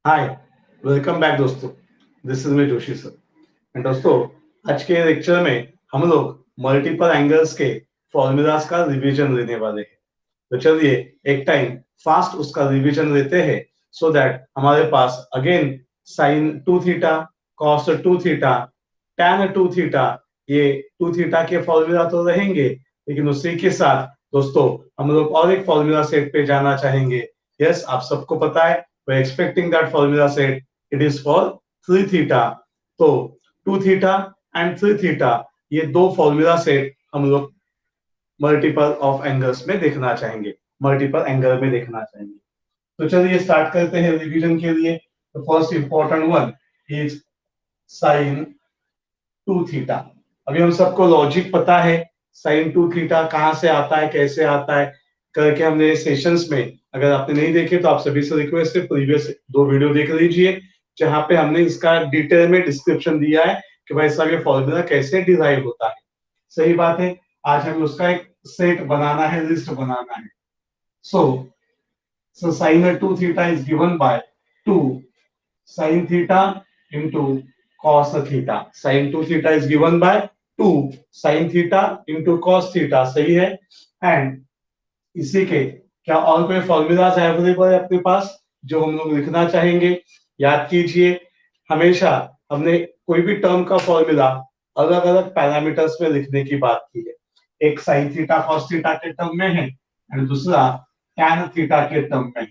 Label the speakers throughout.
Speaker 1: हाय, welcome back दोस्तों। This is me Joshi sir. And दोस्तों, आज के लेक्चर में हम लोग मल्टीपल एंगल्स के फॉर्मूलाज का रिवीजन लेने वाले हैं। तो चलिए एक टाइम फास्ट उसका रिवीजन लेते हैं सो दैट हमारे पास again sine 2 theta, cos 2 theta, tan 2 theta, ये 2 थीटा के फॉर्मूला तो रहेंगे, लेकिन उसी के साथ दोस्तों हम लोग और एक फॉर्मूला सेट पे जाना चाहेंगे। यस, आप सबको पता है, we're expecting that formula set. It is for 3 theta. तो 2 theta and 3 theta ये दो फॉर्मूला सेट हम लोग मल्टीपल ऑफ एंगल्स में देखना चाहेंगे, मल्टीपल एंगल में देखना चाहेंगे। तो चलिए स्टार्ट करते हैं रिवीजन के लिए। तो first important one is sine 2 theta. अभी हम सबको लॉजिक पता है, साइन 2 थीटा कहां से आता है, कैसे आता है करके हमने सेशंस में, अगर आपने नहीं देखे तो आप सभी से रिक्वेस्ट है प्रीवियस 2 वीडियो देख लीजिए, जहां पे हमने इसका डिटेल में डिस्क्रिप्शन दिया है कि भाई साहब ये फॉर्मूला कैसे डिराइव होता है। सही बात है, आज हमें उसका एक सेट बनाना है, लिस्ट बनाना है। So sine 2 theta is given by 2 sin theta into cos theta. Sin 2 theta is given by 2 sin theta into cos theta. सही है। एंड इसी के क्या और कोई फॉर्मूलाज अवेलेबल है अपने पास जो हम लोग लिखना चाहेंगे? याद कीजिए, हमेशा हमने कोई भी टर्म का फॉर्मूला अलग अलग पैरामीटर्स में लिखने की बात की है। एक साइन थीटा कॉस थीटा के टर्म में है एंड दूसरा टैन थीटा के टर्म में है।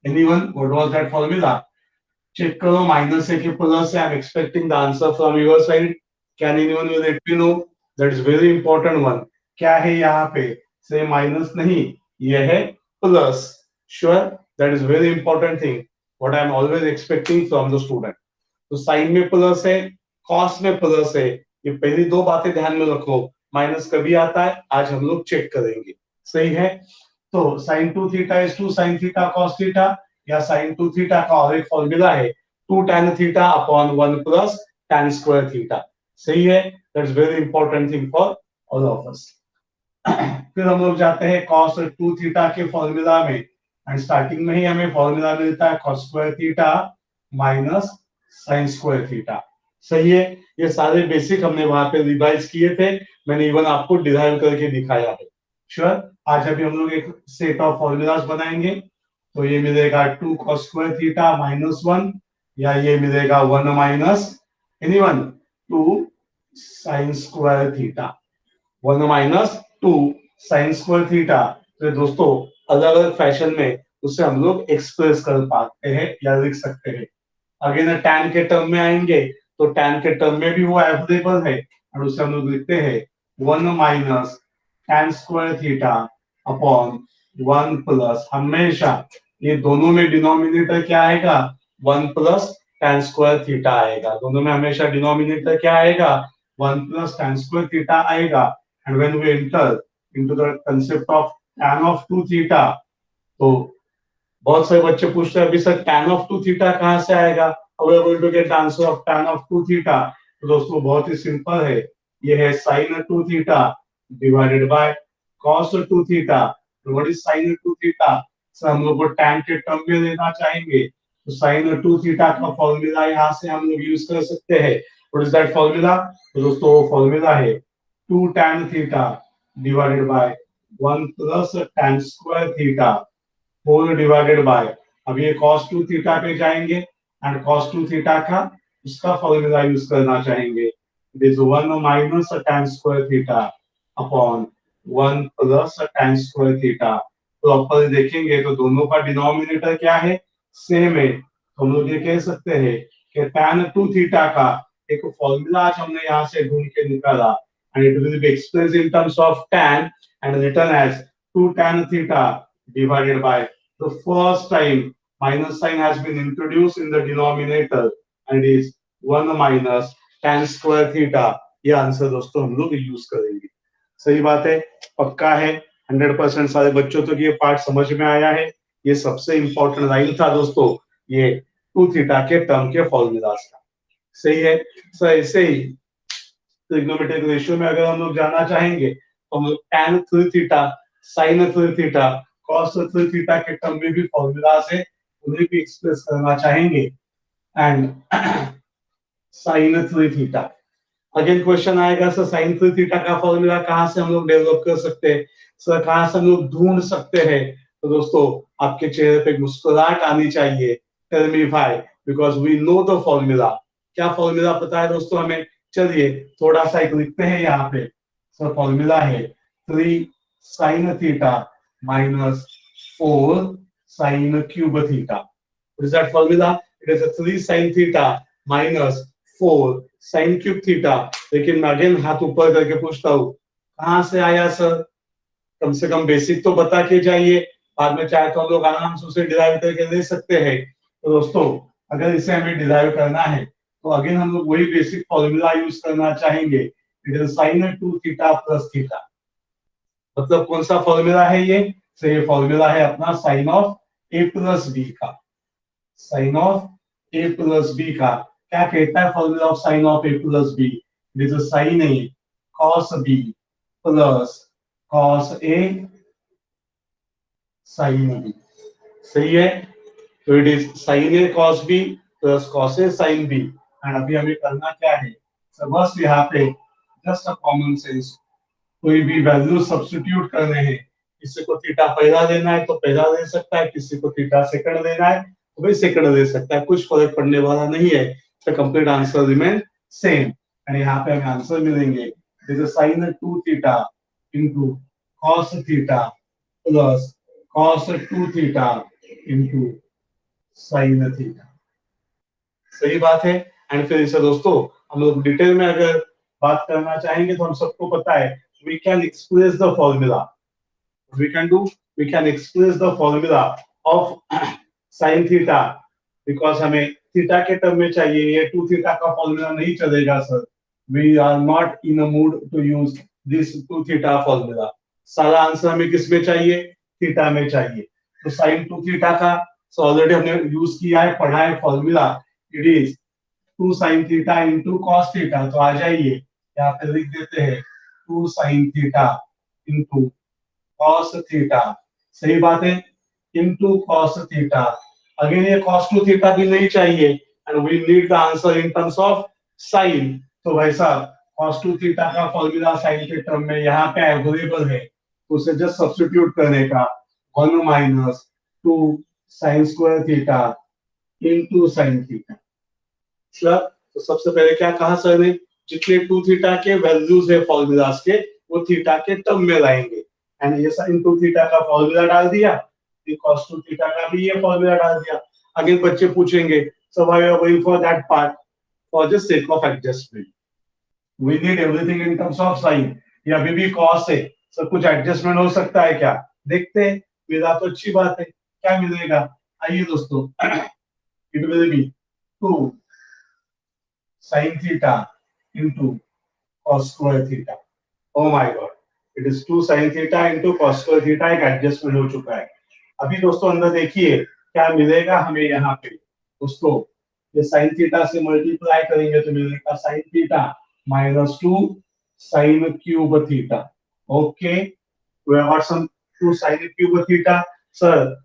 Speaker 1: Anyone what was that formula? Check करो, माइनस है कि प्लस है? I am expecting the answer from your side. Can anyone will let me know? That is very important one. क्या है यहाँ पे? से माइनस नहीं, ये है plus. Sure, that is very important thing what I am always expecting from the student. तो sine में प्लस है, कॉस में प्लस है, ये पहली दो बातें ध्यान में रखो। माइनस कभी आता है, आज हम लोग चेक करेंगे। सही है। तो sine 2 theta is 2 sine theta cos theta, या साइन 2 थीटा का और एक फॉर्मूला है 2 tan theta upon 1 plus tan square theta. सही है। That's very important thing for all of us. फिर हम लोग जाते हैं cos 2 थीटा के फॉर्मूला में, एंड स्टार्टिंग में ही हमें फॉर्मूला मिलता है cos square theta minus sin square theta. सही है। ये सारे बेसिक हमने वहां पे रिवाइज किए थे, मैंने इवन आपको डिराइव करके दिखाया है। श्योर। आज अभी हम लोग एक सेट ऑफ फॉर्मूलाज बनाएंगे। तो ये मिलेगा 2 cos स्क्वायर थीटा माइनस 1, या ये मिलेगा 1 minus anyone 2 sin square theta, 1 minus 2 sin square theta. तो दोस्तों अलग अलग फैशन में उसे हम लोग एक्सप्रेस कर पाते हैं या लिख सकते हैं। अगेन tan के टर्म में आएंगे तो tan के टर्म में भी वो अवेलेबल है, और उसे हम लोग लिखते हैं 1 minus tan square theta upon 1 plus, हमेशा ये दोनों में डिनोमिनेटर क्या आएगा? 1 प्लस tan स्क्वायर थीटा आएगा। दोनों में हमेशा डिनोमिनेटर क्या आएगा? 1 प्लस tan स्क्वायर थीटा आएगा। And when we enter into the concept of tan of 2 theta, तो बहुत सारे बच्चे पूछते हैं अभी सर tan ऑफ 2 थीटा कहां से आएगा? How are going to get answer of tan of 2 theta? तो दोस्तों बहुत ही सिंपल है, ये है sin 2 theta divided by cos 2 theta. तो what is sin 2 theta? Sir हम लोग को tan के टर्म में लेना चाहेंगे, तो sin 2 थीटा का फॉर्मूला यहां से हम लोग यूज कर सकते हैं। What is that formula? तो दोस्तों वो फॉर्मूला है 2 tan theta divided by 1 plus tan square theta whole divided by, अब ये cos 2 थीटा पे जाएंगे एंड cos 2 थीटा का उसका फॉर्मूला यूज करना चाहेंगे। It is 1 minus tan square theta upon 1 plus tan square theta. Proper देखेंगे तो दोनों का डिनोमिनेटर क्या है? सेम है। तो हम लोग ये कह सकते हैं कि tan 2 थीटा का एक फॉर्मूला आज हमने यहाँ से ढूंढ के निकाला, and it will be expressed in terms of tan and written as 2 tan theta divided by the first time minus sign has been introduced in the denominator and is 1 minus tan square theta। ये answer दोस्तों हम लोग use करेंगे। सही बात है, पक्का है, 100% सारे बच्चों तक ये पार्ट समझ में आया है। ये सबसे इंपॉर्टेंट लाइन था दोस्तों, ये 2 थीटा के टर्म के फॉर्मूलाज का। सही है। सो ऐसे ही ट्रिग्नोमेट्रिक रेशियो में अगर हम लोग जाना चाहेंगे तो हम लोग tan 3 theta sin 3 theta cos 3 theta के टर्म में भी फॉर्मूलाज है, उन्हें भी एक्सप्रेस करना चाहेंगे and sine 3 theta. Again question आएगा सर साइन 3 थीटा का फॉर्मूला कहाँ से हम लोग डेवलप कर सकते हैं, सर कहाँ से हम लोग ढूंढ सकते हैं। तो दोस्तों आपके चेहरे पे मुस्कुराहट आनी चाहिए, tell me why, because we know the formula. क्या फॉर्मूला पता है दोस्तों हमें, चलिए थोड़ा सा एक लिखते हैं यहाँ पे। सर फॉर्मूला है 3 sine theta minus 4 sine cube theta. What is that formula? It is a 3 sin theta minus 4 sin cube theta. लेकिन मैं अगेन हाथ ऊपर करके पूछता हूँ कहां से आया सर, कम से कम बेसिक तो बता के जाइए, बाद में चाहे तो हम लोग आराम से उसे डिराइव करके ले सकते हैं। तो दोस्तों अगर इसे हमें डिराइव करना है तो अगेन हम लोग वही बेसिक फॉर्मूला यूज करना चाहेंगे, it is sign 2 theta plus theta. मतलब कौन सा फॉर्मूला है ये, तो ये फॉर्मूला है अपना sine of A plus B का। Sine of A plus B का क्या कहता है formula of sine of A plus B, this is sine A cos B plus cos A sine B. सही है, तो it is sine A cos B plus cos A sine B. And अभी हमें करना क्या है, so बस यहाँ पे जस्ट अ कॉमन सेंस, कोई भी वैल्यू सब्स्टिट्यूट करने हैं, किसी को थीटा पहला देना है तो पहला दे सकता है, किसी को थीटा सेकंड देना है तो भी सेकंड दे सकता है, कुछ फर्क पड़ने वाला नहीं है। तो complete answer remain same. And यहाँ पे हमें आंसर मिलेंगे sine 2 theta into cos theta plus cos 2 theta into sine theta. सही बात है। एंड फिर इसे दोस्तों हम लोग डिटेल में अगर बात करना चाहेंगे तो हम सबको पता है we can express the formula, we can do, we can express the formula of sin theta, because हमें थीटा के टर्म में चाहिए, ये 2 थीटा का फॉर्मूला नहीं चलेगा sir, we are not in a mood to use this 2 theta formula. सारा answer हमें किस में चाहिए, थीटा में चाहिए। तो sin 2 थीटा का सो ऑलरेडी हमने यूज किया है, पढ़ा है formula, it is 2 sin theta into cos theta. तो आ जाइए यहाँ पे लिख देते हैं 2 sin theta into cos theta. सही बात है, इनटू cos थीटा। अगेन ये cos 2 थीटा भी नहीं चाहिए and we need the answer in terms of sine. तो भाई साहब cos 2 थीटा का फॉर्मूला साइन के टर्म में यहाँ पे अवेलेबल है, तो उसे जस्ट सब्स्टिट्यूट करने का 1 minus 2 sine square theta into sine theta. तो सबसे पहले क्या कहा सर ने, जितने 2 थीटा के वैल्यूज है फॉर्मूलास के वो थीटा के टर्म में लाएंगे। एंड ये साइन 2 थीटा का फॉर्मूला डाल दिया, ये cos 2 थीटा का भी ये फॉर्मूला डाल दिया। अगेन बच्चे पूछेंगे so why are going for that part, for the sake of adjustment we need everything in terms of sine. ये अभी भी cos है, सब कुछ एडजस्टमेंट हो सकता है क्या, देखते हैं, मिला तो अच्छी बात है, क्या मिलेगा। आइए दोस्तों it will B 2 sin theta into cos square theta। oh my god, it is 2 sin theta into cos square theta, एक एडजस्टमेंट हो चुका है। अभी दोस्तों अंदर देखिए क्या मिलेगा हमें यहाँ पे, दोस्तों ये sin थीटा से मल्टीप्लाई करेंगे तो मिलेगा sin theta minus 2 sin cube theta. Okay, we have got some 2 sin cube theta. Sir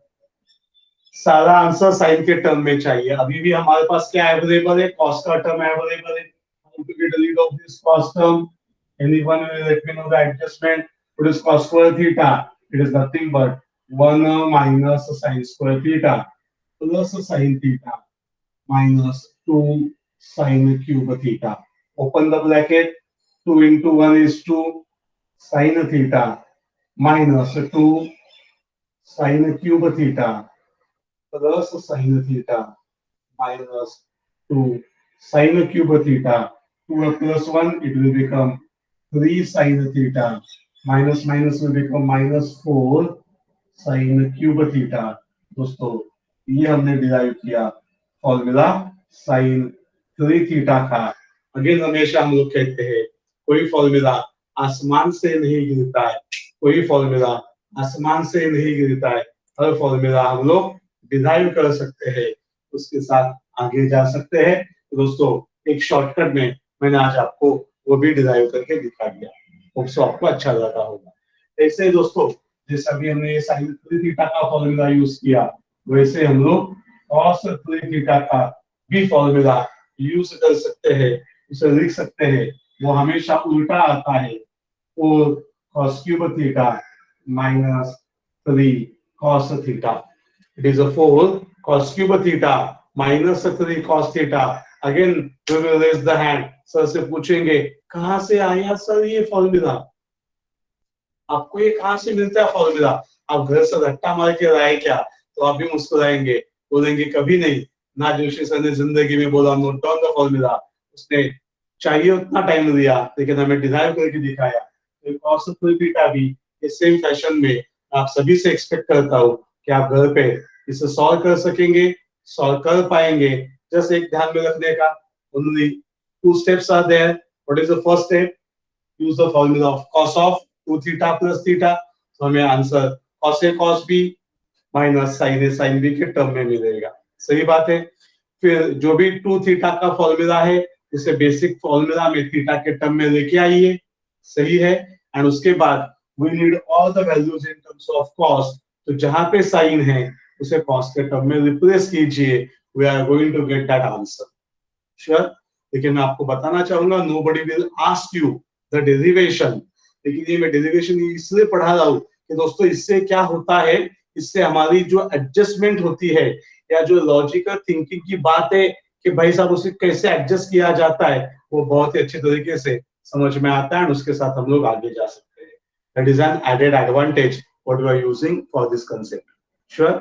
Speaker 1: सारा आंसर साइन के टर्म में चाहिए, अभी भी हमारे पास क्या अवेलेबल है, कॉस का टर्म अवेलेबल है। How to get rid of this cos term? Anyone will let me know the adjustment? What is cos square theta? It is nothing but 1 minus sin square theta plus sin theta minus 2 sin cube theta. Open the bracket. 2 into 1 is 2 sin theta minus 2 sin cube theta plus sin theta minus 2 sin cube theta, 2 plus 1 it will become 3 sin theta minus minus will become minus 4 sin cube theta। दोस्तों ये हमने derive किया formula sin 3 theta का। Again हमेशा हम लोग कहते हैं कोई फॉर्मूला आसमान से नहीं गिरता है, कोई फॉर्मूला आसमान से नहीं गिरता है, हर फॉर्मूला हम लोग डिराइव कर सकते हैं, उसके साथ आगे जा सकते हैं। तो दोस्तों एक शॉर्टकट में मैंने आज आपको वो भी डिराइव करके दिखा दिया, होप्सो आपको अच्छा लगा होगा। ऐसे ही दोस्तों जैसे अभी हमने साइन 3 थीटा का फॉर्मूला यूज किया, वैसे हम लोग cos 3 थीटा का भी फॉर्मूला यूज कर सकते हैं, उसे लिख सकते हैं, वो हमेशा उल्टा आता है, 4 cos cube theta minus 3 cos theta. It is a 4 cos cube theta minus 3 cos theta. Again we will raise the hand. Sir से पूछेंगे कहां से आया सर ये फॉर्मूला, आपको ये कहां से मिलता है फॉर्मूला, आप घर से रट्टा मार के लाए क्या, तो आप भी मुस्कुराएंगे, बोलेंगे कभी नहीं ना, जोशी सर ने जिंदगी में बोला नोट डाउन द फॉर्मूला, उसने चाहिए उतना टाइम लिया लेकिन हमें डिराइव करके दिखाया। तो कॉस थीटा भी इस सेम फैशन में आप सभी से एक्सपेक्ट करता हूँ कि आप घर पे इसे सॉल्व कर सकेंगे, सॉल्व कर पाएंगे। जस्ट एक ध्यान में रखने का, only 2 steps are there. What is the first step? Use the formula of cos of 2 theta plus theta, तो हमें answer cos a cos b minus sin a sin b के टर्म में मिलेगा। सही बात है। फिर जो भी 2 थीटा का फॉर्मूला है इसे बेसिक फॉर्मूला में थीटा के टर्म में लेके आइए, सही है। एंड उसके बाद we need all the values in terms of cos, तो जहां पे साइन है उसे cos के टर्म में रिप्लेस कीजिए, we are going to get that answer, sure. लेकिन मैं आपको बताना चाहूंगा nobody will ask you the derivation, लेकिन ये मैं डेरिवेशन इसलिए पढ़ा रहा हूँ कि दोस्तों इससे क्या होता है, इससे हमारी जो एडजस्टमेंट होती है या जो लॉजिकल थिंकिंग की बात है कि भाई साहब उसे कैसे एडजस्ट किया जाता है, वो बहुत ही अच्छे तरीके से समझ में आता है, और उसके साथ हम लोग आगे जा सकते हैं। That is an added advantage what we are using for this concept, sure.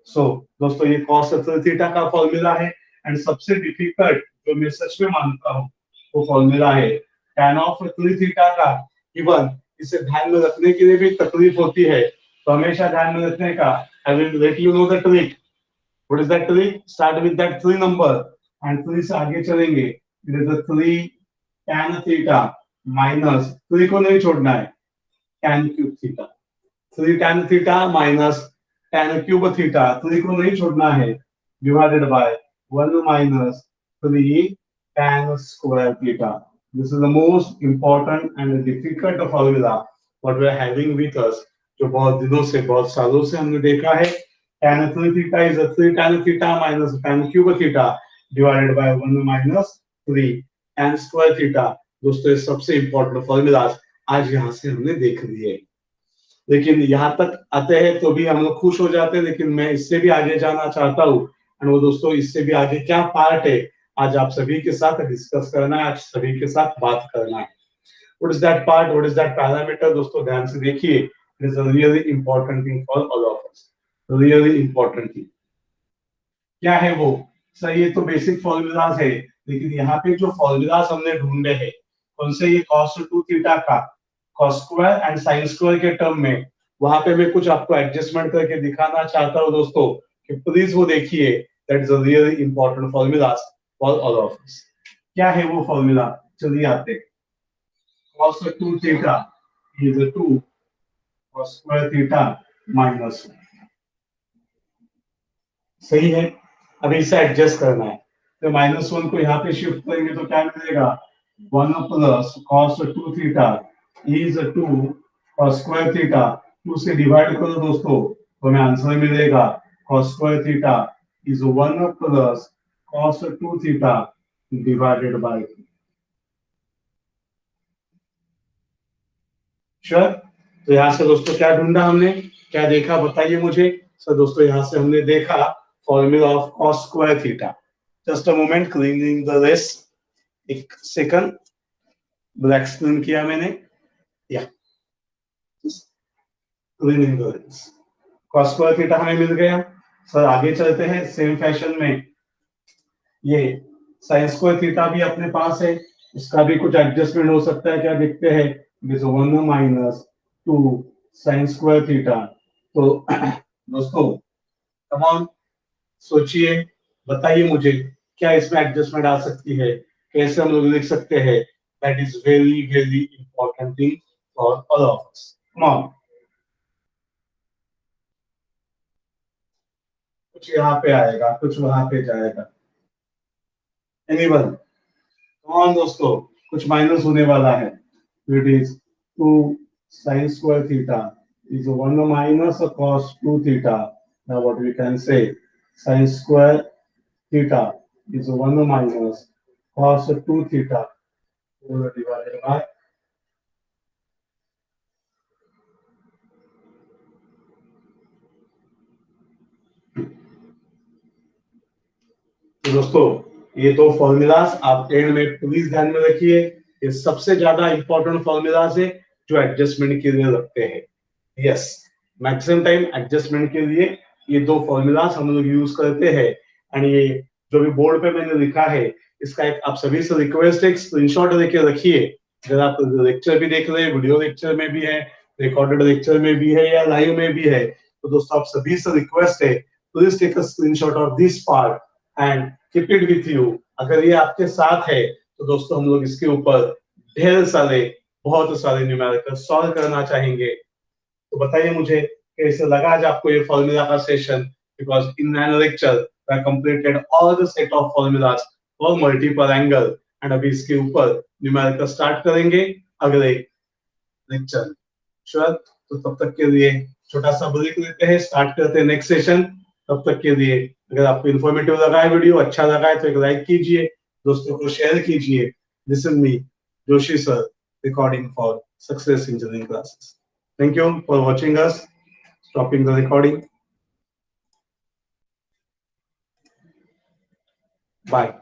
Speaker 1: So दोस्तों ये cos थीटा का फॉर्मूला है, एंड सबसे डिफिकल्ट जो मैं सच में मानता हूँ वो फॉर्मूला है tan ऑफ 3 थीटा का। इवन इसे ध्यान में रखने के लिए भी तकलीफ होती है, तो हमेशा ध्यान में रखने का, I will let you know the trick. What is that trick? Start with that 3 number and 3 से आगे चलेंगे। It is the 3 tan theta minus 3 को नहीं छोड़ना है, tan cube theta, 3 tan theta minus tan cube theta, 3 को नहीं छोड़ना है, divided by 1 minus 3 tan square theta. This is the most important and difficult formula what we are having with us, जो बहुत दिनों से बहुत सालों से हमने देखा है। tan 3 theta is a 3 tan theta minus tan cube theta divided by 1 minus 3 tan square theta। दोस्तों ये सबसे इंपॉर्टेंट फॉर्मूलाज आज यहाँ से हमने देख लिए, लेकिन यहाँ तक आते हैं तो भी हम लोग खुश हो जाते हैं, लेकिन मैं इससे भी आगे जाना चाहता हूँ। एंड वो दोस्तों इससे भी आगे क्या पार्ट है आज आप सभी के साथ डिस्कस करना है, आज सभी के साथ बात करना है। What is that part, what is that parameter? दोस्तों ध्यान से देखिए, it is a really important thing for all of us, really important thing. क्या है वो? सर ये तो बेसिक फॉर्मूलाज है, लेकिन यहाँ पे जो फॉर्मूलाज हमने ढूंढे हैं कौन से, ये cos 2 थीटा का cos square and sin square के टर्म में, वहां पे मैं कुछ आपको एडजस्टमेंट करके दिखाना चाहता हूँ दोस्तों, कि प्लीज वो देखिए, that is a really important formula for all of अस। क्या है वो फॉर्मूला? चलिए आते, cos 2 theta is 2 cos square theta minus, सही है। अभी इसे एडजस्ट करना है, तो -1 को यहाँ पे शिफ्ट करेंगे तो क्या मिलेगा, 1 plus cos 2 theta is 2 cos square theta, 2 से डिवाइड करो दोस्तों तो हमें आंसर मिलेगा cos square theta is 1 plus cos 2 theta divided bye 2। Sure. तो यहाँ से दोस्तों क्या ढूंढा हमने, क्या देखा बताइए मुझे। सर दोस्तों यहाँ से हमने देखा formula of cos square theta. Just a moment, cleaning the rest, एक सेकंड, ब्लैक स्क्रीन किया मैंने, या cleaning the rest, cos square theta हमें मिल गया। सर आगे चलते हैं सेम फैशन में, ये sin स्क्वायर थीटा भी अपने पास है, इसका भी कुछ एडजस्टमेंट हो सकता है, क्या देखते हैं, 1 माइनस 2 sin स्क्वायर थीटा। तो दोस्तों कम ऑन, सोचिए, बताइए मुझे क्या इसमें एडजस्टमेंट आ सकती है, कैसे हम लोग लिख सकते हैं। That is very very important thing for all of us. Come on, कुछ यहाँ पे आएगा, कुछ वहां पे जाएगा, एनीवन? कम ऑन दोस्तों, कुछ माइनस होने वाला है। It is 2 sin square theta is 1 minus cos 2 theta. Now what we can say, sin square theta is 1 minus cos 2 theta divided by तो दोस्तों ये तो फॉर्मूलाज आप एंड में प्लीज ध्यान में रखिए, ये सबसे ज्यादा इंपॉर्टेंट फॉर्मूलाज है जो एडजस्टमेंट के लिए रखते हैं। यस, मैक्सिमम टाइम एडजस्टमेंट के लिए ये दो फॉर्मूलाज हम लोग यूज करते हैं। एंड ये जो भी बोर्ड पे मैंने लिखा है इसका एक आप सभी से रिक्वेस्ट है, स्क्रीनशॉट लेके रखिए। अगर आप लेक्चर भी देख रहे हैं, वीडियो लेक्चर में भी है, रिकॉर्डेड लेक्चर में भी है या लाइव में भी है, तो दोस्तों आप सभी से रिक्वेस्ट है please take a screenshot of this part and keep it with you. अगर ये आपके साथ है तो दोस्तों हम लोग इसके ऊपर ढेर सारे बहुत सारे न्यूमेरिकल सॉल्व करना चाहेंगे। तो बताइए मुझे कैसे लगा आज आपको ये फॉर्मूला का session, because in an lecture I completed all the set of formulas for multiple angle and अभी इसके ऊपर न्यूमेरिकल स्टार्ट करेंगे अगले लेक्चर। श्योर? तो तब तक के लिए छोटा सा ब्रेक लेते हैं, स्टार्ट करते हैं नेक्स्ट सेशन। तब तक के लिए अगर आपको इन्फॉर्मेटिव लगा है, वीडियो अच्छा लगा है तो एक लाइक कीजिए, दोस्तों को शेयर कीजिए। This is me Joshi sir, recording for success engineering classes. Thank you for watching us. Stopping the recording. Bye.